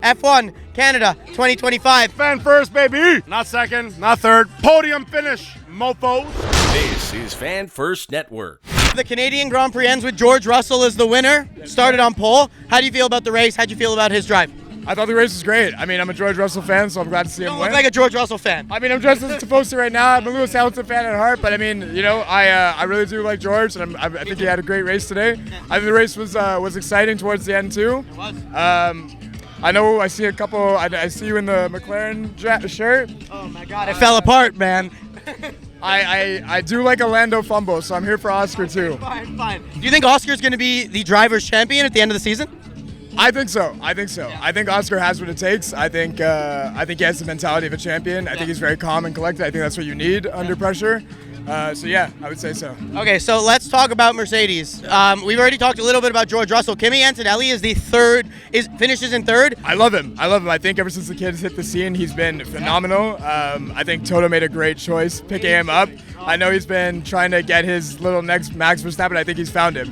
F1 Canada 2025. Fan first, baby. Not second, not third. Podium finish, mofos. This is Fan First Network. The Canadian Grand Prix ends with George Russell as the winner. Started on pole. How do you feel about the race? How do you feel about his drive? I thought the race was great. I mean, I'm a George Russell fan, so I'm glad to see You him don't win. look like a George Russell fan. I mean, I'm dressed as supposed to right now. I'm a Lewis Hamilton fan at heart, but I mean, you know, I really do like George, and I think he had a great race today. I think the race was exciting towards the end too. It was. I know I see a couple. I see you in the McLaren shirt. Oh my God, it fell apart, man. I do like a Lando fumble, so I'm here for Oscar too. Fine. Do you think Oscar's going to be the driver's champion at the end of the season? I think so. I think Oscar has what it takes. I think he has the mentality of a champion. I think he's very calm and collected. I think that's what you need under pressure. So yeah, I would say so. Okay, so let's talk about Mercedes. We've already talked a little bit about George Russell. Kimi Antonelli is finishes in third. I love him. I think ever since the kids hit the scene, he's been phenomenal. I think Toto made a great choice picking him up. I know he's been trying to get his little next Max Verstappen. I think he's found him.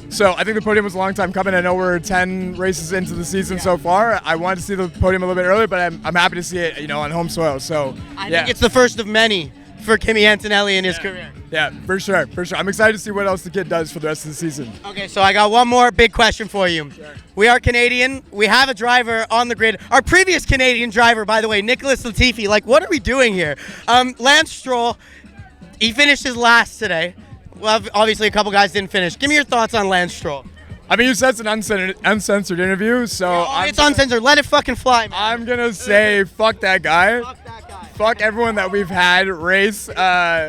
So I think the podium was a long time coming. I know we're 10 races into the season so far. I wanted to see the podium a little bit earlier, but I'm happy to see it, on home soil. So I think it's the first of many for Kimi Antonelli in his career. Yeah, for sure. I'm excited to see what else the kid does for the rest of the season. Okay, so I got one more big question for you. Sure. We are Canadian. We have a driver on the grid. Our previous Canadian driver, by the way, Nicholas Latifi. Like, what are we doing here? Lance Stroll, he finished his last today. Well, obviously a couple guys didn't finish. Give me your thoughts on Lance Stroll. I mean, you said it's an uncensored interview, so it's uncensored. Let it fucking fly, man. I'm gonna say fuck that guy. Fuck that guy. Fuck everyone that we've had race. But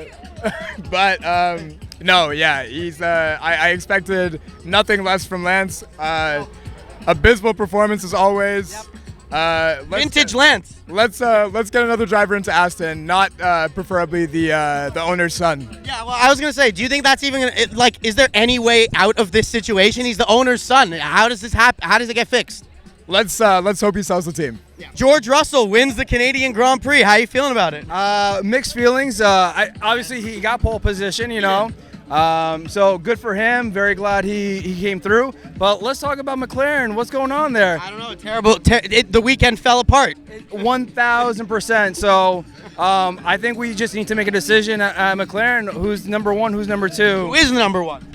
no, yeah, he's. I expected nothing less from Lance. Abysmal performance as always. Yep. Vintage Lance. Let's get another driver into Aston, not preferably the owner's son. Yeah, well, I was gonna say, do you think that's even is there any way out of this situation? He's the owner's son. How does this happen? How does it get fixed? Let's hope he sells the team. Yeah. George Russell wins the Canadian Grand Prix. How are you feeling about it? Mixed feelings. Obviously he got pole position, so good for him. Very glad he came through. But let's talk about McLaren. What's going on there? I don't know. Terrible. The weekend fell apart. 1,000%. So I think we just need to make a decision at McLaren. Who's number one? Who's number two? Who is number one?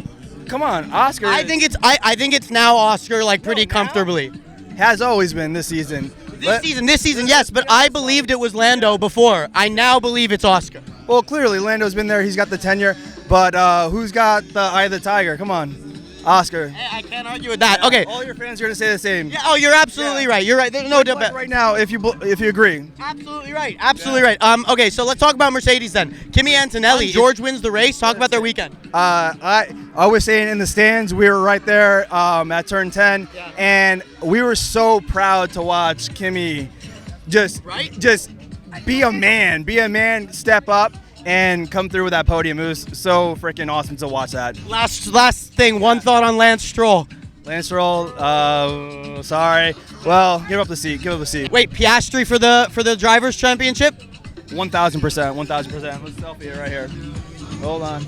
Come on, Oscar. I think it's now Oscar, pretty comfortably. Has always been this season. This season, yes, but I believed it was Lando before. I now believe it's Oscar. Well, clearly Lando's been there. He's got the tenure. But who's got the eye of the tiger? Come on, Oscar. Hey, I can't argue with that. Okay. All your fans are going to say the same. Yeah, you're absolutely right. You're right. There's no debate. Right now, if you agree. Absolutely right. Absolutely right. Okay, so let's talk about Mercedes then. Kimi Antonelli. George wins the race. Talk about their weekend. I was saying in the stands, we were right there at turn 10, and we were so proud to watch Kimi just be a man, step up, and come through with that podium. It was so freaking awesome to watch that. Last thing, one thought on Lance Stroll. Lance Stroll, sorry. Well, give up the seat. Wait, Piastri for the drivers' championship? 1,000%. 1,000%. Let's selfie it right here. Hold on.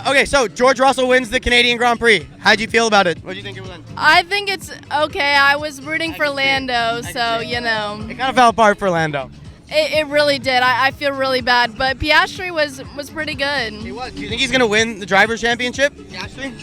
Okay, so George Russell wins the Canadian Grand Prix. How'd you feel about it? What do you think it will end? I think it's okay. I was rooting for Lando, so It kind of fell apart for Lando. It really did. I feel really bad, but Piastri was pretty good. He was. Do you think he's going to win the drivers' championship, Piastri?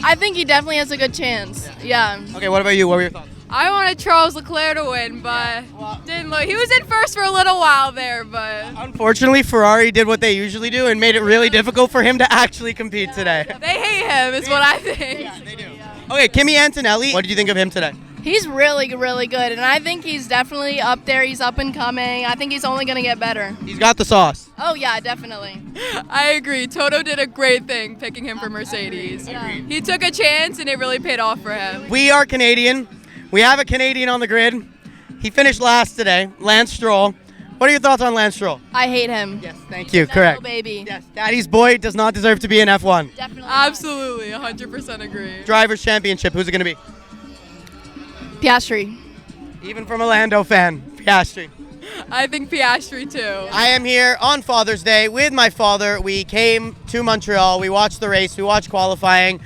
I think he definitely has a good chance. Yeah. Okay, what about you? What were your thoughts? I wanted Charles Leclerc to win, but didn't look. He was in first for a little while there, but unfortunately, Ferrari did what they usually do and made it really difficult for him to actually compete today. They hate him, is what I think. Yeah, they do. Okay, Kimi Antonelli. What did you think of him today? He's really, really good, and I think he's definitely up there. He's up and coming. I think he's only going to get better. He's got the sauce. Oh, yeah, definitely. I agree. Toto did a great thing picking him for Mercedes. He took a chance, and it really paid off for him. We are Canadian. We have a Canadian on the grid. He finished last today, Lance Stroll. What are your thoughts on Lance Stroll? I hate him. Yes, thank you. He's correct. Baby. Yes, Daddy's boy does not deserve to be in F1. Definitely. Absolutely, 100% agree. Drivers' Championship. Who's it going to be? Piastri. Even from a Lando fan, Piastri. I think Piastri too. I am here on Father's Day with my father. We came to Montreal. We watched the race. We watched qualifying.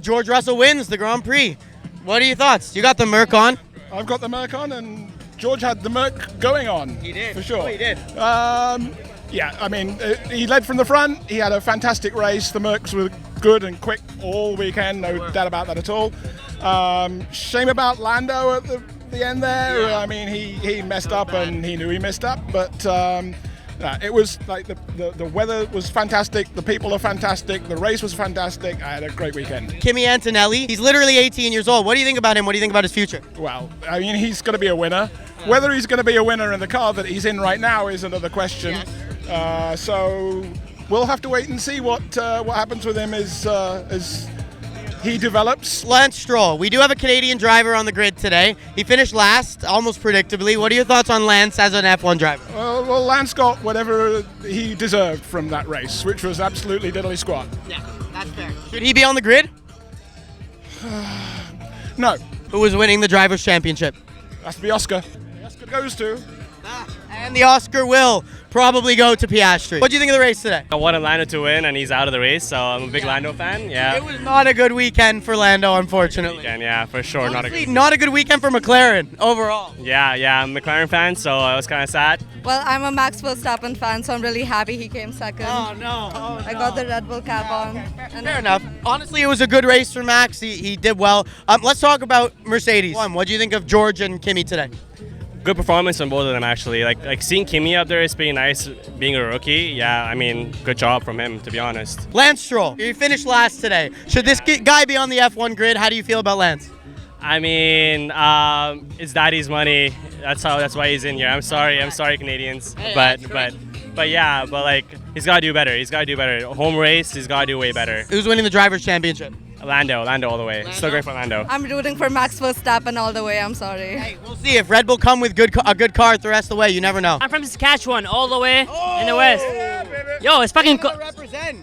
George Russell wins the Grand Prix. What are your thoughts? You got the Merc on? I've got the Merc on, and George had the Merc going on. He did. For sure. Oh, he did. Yeah, I mean, he led from the front. He had a fantastic race. The Mercs were good and quick all weekend, no doubt about that at all. Shame about Lando at the end there. Yeah. I mean, he messed up and he knew he messed up, but it was like the weather was fantastic, the people are fantastic, the race was fantastic. I had a great weekend. Kimi Antonelli, he's literally 18 years old. What do you think about him? What do you think about his future? Well, I mean, he's going to be a winner. Whether he's going to be a winner in the car that he's in right now is another question. So we'll have to wait and see what happens with him as he develops. Lance Stroll, we do have a Canadian driver on the grid today. He finished last, almost predictably. What are your thoughts on Lance as an F1 driver? Well, Lance got whatever he deserved from that race, which was absolutely diddly squat. Yeah, that's fair. Should he be on the grid? No, Who was winning the Drivers' Championship? has to be Oscar. Oscar goes to. And the Oscar will probably go to Piastri. What do you think of the race today? I wanted Lando to win, and he's out of the race, so I'm a big Lando fan. Yeah. It was not a good weekend for Lando, unfortunately. Yeah, for sure. Honestly, not a good weekend for McLaren overall. Yeah, I'm a McLaren fan, so I was kind of sad. Well, I'm a Max Verstappen fan, so I'm really happy he came second. I got the Red Bull cap on. And Fair enough. Honestly, it was a good race for Max. He did well. Let's talk about Mercedes. What do you think of George and Kimi today? Good performance on both of them, actually. Like seeing Kimi up there is pretty nice, being a rookie. Yeah, I mean, good job from him, to be honest. Lance Stroll, you finished last today. Should this guy be on the F1 grid? How do you feel about Lance? I mean, it's daddy's money. That's why he's in here. I'm sorry, Canadians. Hey, But yeah, like he's gotta do better. He's gotta do better. Home race, he's gotta do way better. Who's winning the Drivers' Championship? Lando all the way. Still great for Lando. I'm rooting for Max Verstappen all the way, I'm sorry. Hey, we'll see if Red Bull come with a good car the rest of the way. You never know. I'm from Saskatchewan, all the way in the west. Yo, it's fucking cold.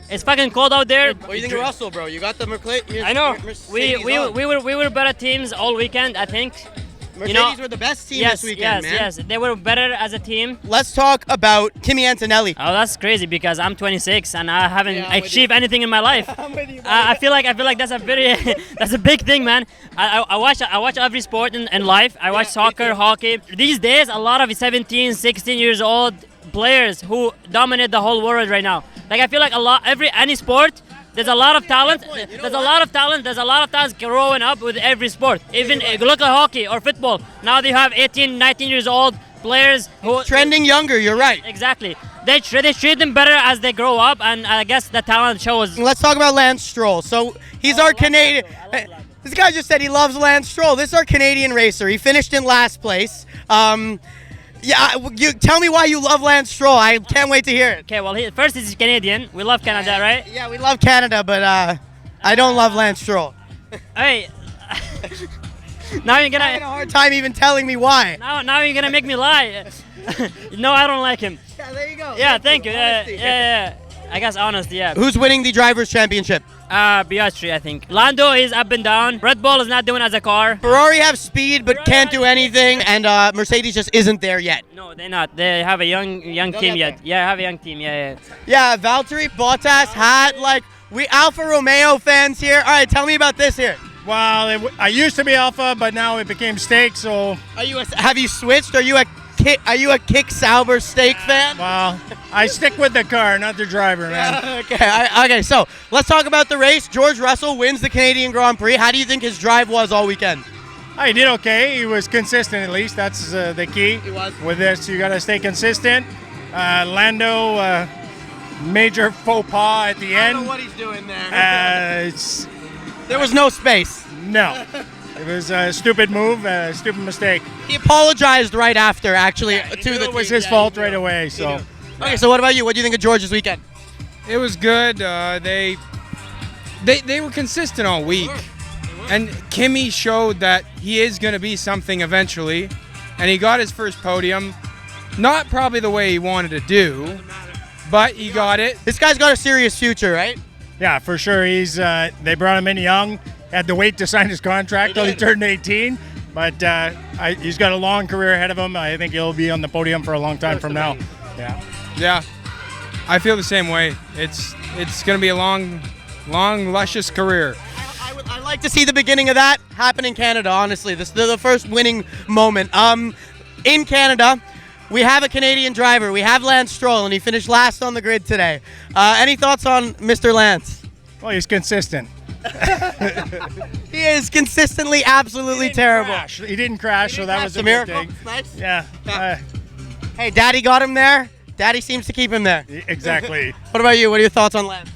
It's fucking cold out there. What do you think of Russell, bro? You got the McLaren. I know. We were better teams all weekend, I think. Mercedes were the best team this weekend, man. Yes, they were better as a team. Let's talk about Kimi Antonelli. Oh, that's crazy because I'm 26 and I haven't achieved anything in my life. I feel like that's a very that's a big thing, man. I watch every sport in life. I watch soccer, hockey. These days, a lot of 17, 16 years old players who dominate the whole world right now. Like I feel like any sport. There's a lot of talent. There's a lot of talent growing up with every sport. Even look at hockey or football. Now they have 18, 19 years old players who trending younger. You're right. Exactly. They treat them better as they grow up, and I guess the talent shows. Let's talk about Lance Stroll. So he's our Canadian. This guy just said he loves Lance Stroll. This is our Canadian racer. He finished in last place. You tell me why you love Lance Stroll. I can't wait to hear it. Okay, well, first he's Canadian. We love Canada, right? Yeah, we love Canada, but I don't love Lance Stroll. Hey, now you're gonna. I had a hard time even telling me why. Now you're gonna make me lie. No, I don't like him. Yeah, there you go. Yeah, thank you. Yeah. I guess honesty, yeah. Who's winning the Drivers' Championship? Piastri, I think. Lando is up and down. Red Bull is not doing as a car. Ferrari have speed but can't do anything, and Mercedes just isn't there yet. No, they're not. They have a young team yet. Yeah, have a young team. Yeah. Yeah, Valtteri Bottas had we Alfa Romeo fans here. All right, tell me about this here. Well, I used to be Alfa, but now it became steak. So have you switched? Are you a Kick Sauber steak fan? Well, I stick with the car, not the driver, man. Okay. So let's talk about the race. George Russell wins the Canadian Grand Prix. How do you think his drive was all weekend? He did okay. He was consistent, at least. That's the key. He was. With this, you got to stay consistent. Lando, major faux pas at the end. I don't know what he's doing there. There was no space. No. It was a stupid move, a stupid mistake. He apologized right after, actually, to the team. It was his fault right away. So. Okay, so what about you? What do you think of George's weekend? It was good. They were consistent all week. And Kimi showed that he is going to be something eventually. And he got his first podium. Not probably the way he wanted to do, but he got it. This guy's got a serious future, right? Yeah, for sure. They brought him in young. Had to wait to sign his contract till he turned 18. But he's got a long career ahead of him. I think he'll be on the podium for a long time from now. Yeah. I feel the same way. It's going to be a long, luscious career. I'd like to see the beginning of that. happen in Canada, honestly. This is the first winning moment. In Canada, we have a Canadian driver. We have Lance Stroll, and he finished last on the grid today. Any thoughts on Mr. Lance? Well, he's consistent. He is consistently absolutely terrible. He didn't crash, so that was a miracle. good thing. Nice. Yeah. Hey, Daddy got him there. Daddy seems to keep him there. Exactly. What about you? What are your thoughts on Lance?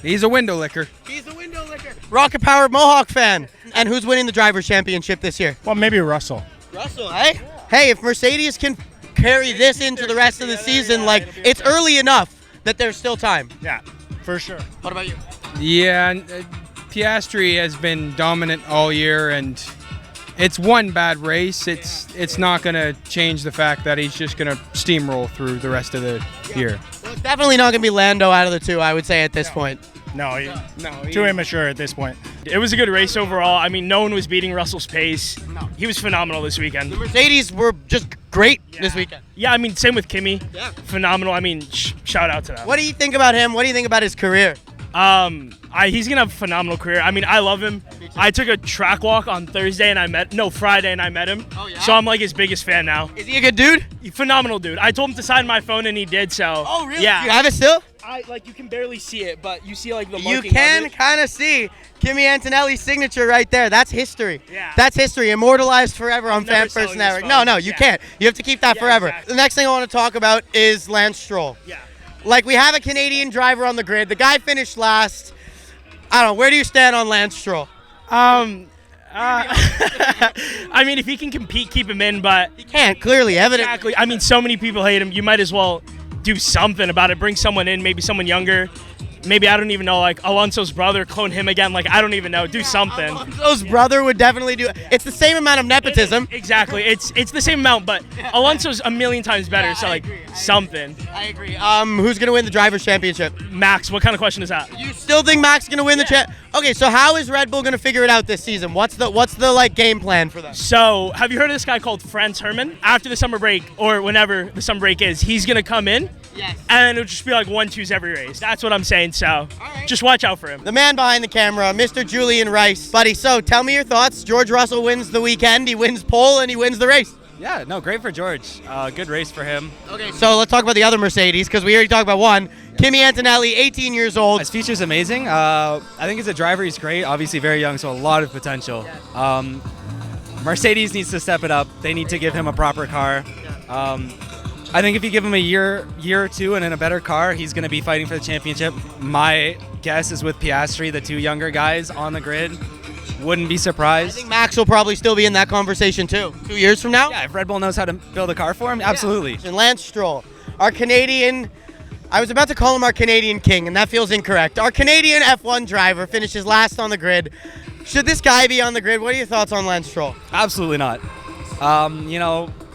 He's a window licker. He's a window licker. Rocket Powered Mohawk fan. And who's winning the Drivers' Championship this year? Well, maybe Russell. Russell, eh? Hey, if Mercedes can carry this into the rest of the season, like, it's early enough that there's still time. Yeah, for sure. What about you? Yeah, Piastri has been dominant all year, and it's one bad race. It's not going to change the fact that he's just going to steamroll through the rest of the year. Well, it's definitely not going to be Lando out of the two, I would say, at this point. No, too immature at this point. It was a good race overall. I mean, no one was beating Russell's pace. He was phenomenal this weekend. The Mercedes were just great this weekend. Yeah, I mean, same with Kimi. Yeah. Phenomenal. I mean, shout out to them. What do you think about him? What do you think about his career? He's gonna have a phenomenal career. I mean, I love him. I took a track walk on Friday, and I met him. Oh, yeah? So I'm like his biggest fan now. Is he a good dude? Phenomenal dude. I told him to sign my phone, and he did. So. Oh, really? Yeah. You have it still? You can barely see it, but you see like the. You can kind of see Kimi Antonelli's signature right there. That's history. Yeah. That's history, immortalized forever on Fan selling First this Network. phone. No, you can't. You have to keep that forever. Exactly. The next thing I want to talk about is Lance Stroll. Yeah. Like, we have a Canadian driver on the grid. The guy finished last. I don't know. Where do you stand on Lance Stroll? I mean, if he can compete, keep him in, but he can't. Clearly, evidently. Exactly. I mean, so many people hate him. You might as well do something about it. Bring someone in, maybe someone younger. Maybe, I don't even know, like Alonso's brother, clone him again. Like, I don't even know. Do something. Alonso's brother would definitely do it. It's the same amount of nepotism. Exactly. It's the same amount, but Alonso's a million times better. Yeah, so, like, I something. I agree. Who's going to win the Drivers' Championship? Max, what kind of question is that? You still think Max is going to win the champ? Okay, so how is Red Bull going to figure it out this season? What's the like game plan for them? So, have you heard of this guy called Franz Herman? After the summer break, or whenever the summer break is, he's going to come in. Yes. And it'll just be like 1-2s every race. That's what I'm saying. So, just watch out for him. The man behind the camera, Mr. Julian Rice. Buddy, so tell me your thoughts. George Russell wins the weekend. He wins pole and he wins the race. Yeah, no, great for George. Good race for him. Okay, so let's talk about the other Mercedes because we already talked about one. Kimi Antonelli, 18 years old. His future's amazing. I think as a driver, he's great. Obviously very young, so a lot of potential. Mercedes needs to step it up. They need to give him a proper car. I think if you give him a year or two and in a better car, he's going to be fighting for the championship. My guess is with Piastri, the two younger guys on the grid. Wouldn't be surprised. I think Max will probably still be in that conversation too. 2 years from now? Yeah, if Red Bull knows how to build a car for him, absolutely. And Lance Stroll, our Canadian, I was about to call him our Canadian king, and that feels incorrect. Our Canadian F1 driver finishes last on the grid. Should this guy be on the grid? What are your thoughts on Lance Stroll? Absolutely not.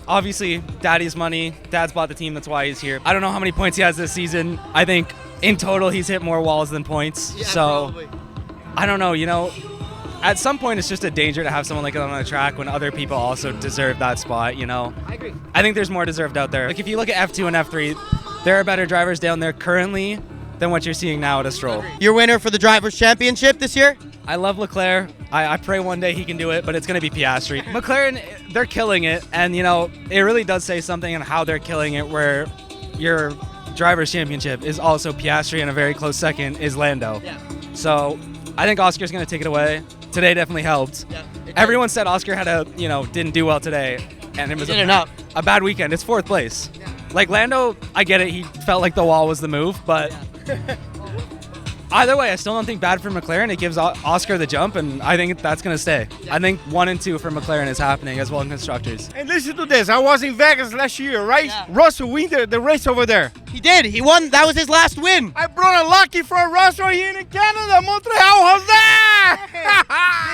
Obviously, Daddy's money. Dad's bought the team. That's why he's here. I don't know how many points he has this season. I think in total he's hit more walls than points. Yeah, so probably. I don't know. At some point it's just a danger to have someone like that on the track when other people also deserve that spot. I agree. I think there's more deserved out there. Like if you look at F2 and F3, there are better drivers down there currently than what you're seeing now at a Stroll. Your winner for the Drivers' Championship this year? I love Leclerc. I pray one day he can do it, but it's going to be Piastri. McLaren, they're killing it, and it really does say something on how they're killing it, where your Drivers' Championship is also Piastri, and a very close second is Lando. Yeah. So I think Oscar's going to take it away. Today definitely helped. Yeah, Everyone said Oscar didn't do well today, and it was a bad weekend. It's fourth place. Yeah. Like Lando, I get it. He felt like the wall was the move, but either way, I still don't think bad for McLaren. It gives Oscar the jump, and I think that's going to stay. Yeah. I think 1 and 2 for McLaren is happening as well in constructors. And listen to this. I was in Vegas last year, right? Yeah. Russell won the race over there. He did. He won. That was his last win. I brought a lucky from Russell here in Canada, Montreal, Jose!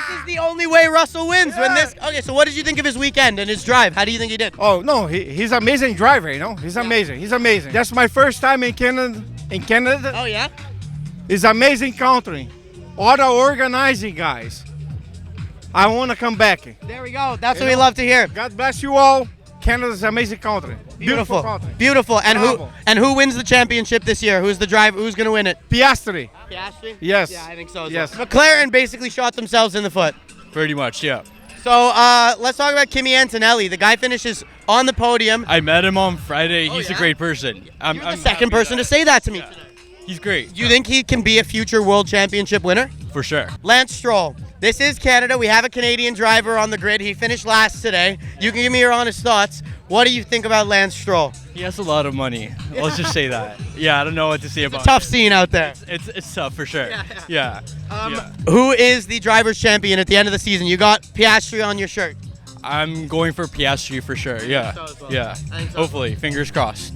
This is the only way Russell wins. Yeah. Okay, so what did you think of his weekend and his drive? How do you think he did? Oh, no, he's an amazing driver, He's amazing. He's amazing. That's my first time in Canada. Oh, yeah? It's amazing country. All the organizing guys. I want to come back. There we go. That's what we love to hear. God bless you all. Canada's an amazing country. Beautiful. Country. Beautiful. And Bravo. who wins the championship this year? Who's the driver? Who's going to win it? Piastri. Piastri? Yes. Yeah, I think so. Yes. McLaren basically shot themselves in the foot. Pretty much, yeah. So let's talk about Kimi Antonelli. The guy finishes on the podium. I met him on Friday. He's a great person. You're the second person to say that to me today. He's great. Do you think he can be a future World Championship winner? For sure. Lance Stroll. This is Canada. We have a Canadian driver on the grid. He finished last today. You can give me your honest thoughts. What do you think about Lance Stroll? He has a lot of money. Let's just say that. Yeah, I don't know what to say about Tough it. scene out there. It's tough for sure. Yeah. Who is the driver's champion at the end of the season? You got Piastri on your shirt. I'm going for Piastri for sure. Yeah. Yeah. Hopefully. Fingers crossed.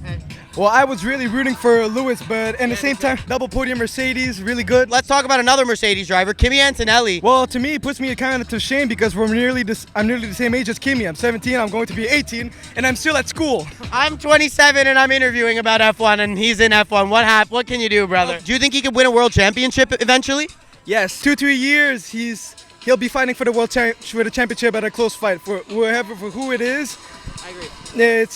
Well, I was really rooting for Lewis, but at the same time, double podium Mercedes, really good. Let's talk about another Mercedes driver, Kimi Antonelli. Well, to me, it puts me kind of to shame because I'm nearly the same age as Kimi. I'm 17, I'm going to be 18, and I'm still at school. I'm 27 and I'm interviewing about F1 and he's in F1. What can you do, brother? Do you think he could win a world championship eventually? Yes, 2-3 years, he'll be fighting for the championship at a close fight for who it is. I agree.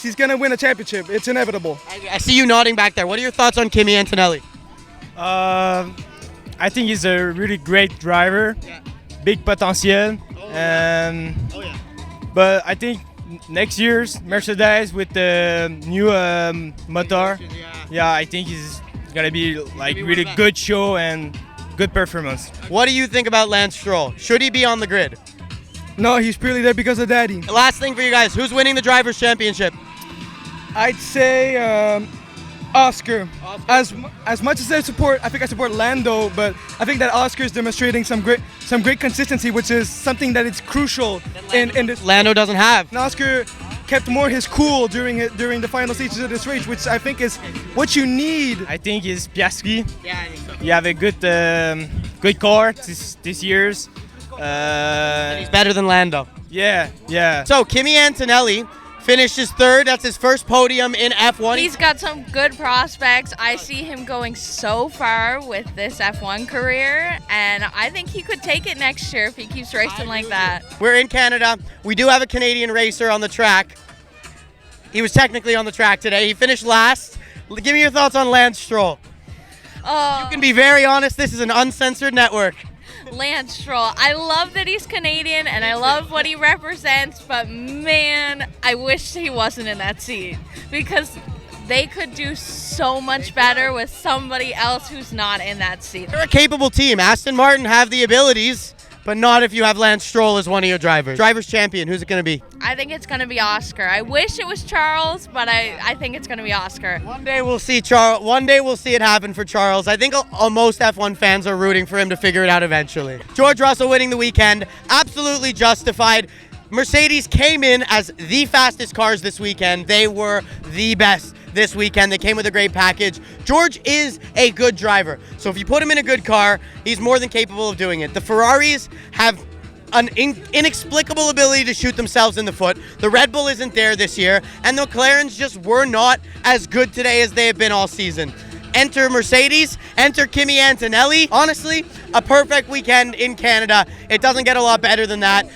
He's gonna win a championship. It's inevitable. I see you nodding back there. What are your thoughts on Kimi Antonelli? I think he's a really great driver, big potential, but I think next year's Mercedes with the new motor, I think he's gonna be like really good show and good performance. What do you think about Lance Stroll? Should he be on the grid? No, he's purely there because of Daddy. Last thing for you guys, who's winning the Drivers' Championship? I'd say Oscar. As much as I support Lando, but I think that Oscar is demonstrating some great consistency, which is something that is crucial in this. Lando doesn't have. And Oscar kept more his cool during the final stages of this race, which I think is what you need. I think is Piastri. Yeah, I think so. You have a good car this year's. And he's better than Lando. Yeah. So Kimi Antonelli finishes third. That's his first podium in F1. He's got some good prospects. I see him going so far with this F1 career, and I think he could take it next year if he keeps racing like that. We're in Canada. We do have a Canadian racer on the track. He was technically on the track today. He finished last. Give me your thoughts on Lance Stroll. You can be very honest. This is an uncensored network. Lance Stroll. I love that he's Canadian and I love what he represents, but man, I wish he wasn't in that seat because they could do so much better with somebody else who's not in that seat. They're a capable team. Aston Martin have the abilities, but not if you have Lance Stroll as one of your drivers. Drivers champion, who's it going to be? I think it's going to be Oscar. I wish it was Charles, but I think it's going to be Oscar. One day we'll see Charles. One day we'll see it happen for Charles. I think most F1 fans are rooting for him to figure it out eventually. George Russell winning the weekend, absolutely justified. Mercedes came in as the fastest cars this weekend. They were the best this weekend. They came with a great package. George is a good driver. So if you put him in a good car, he's more than capable of doing it. The Ferraris have an inexplicable ability to shoot themselves in the foot. The Red Bull isn't there this year, and the McLarens just were not as good today as they have been all season. Enter Mercedes, enter Kimi Antonelli. Honestly, a perfect weekend in Canada. It doesn't get a lot better than that.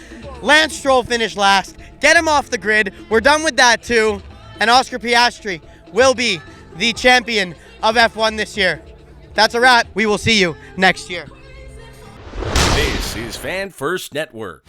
Lance Stroll finished last. Get him off the grid. We're done with that too. And Oscar Piastri will be the champion of F1 this year. That's a wrap. We will see you next year. This is Fan First Network.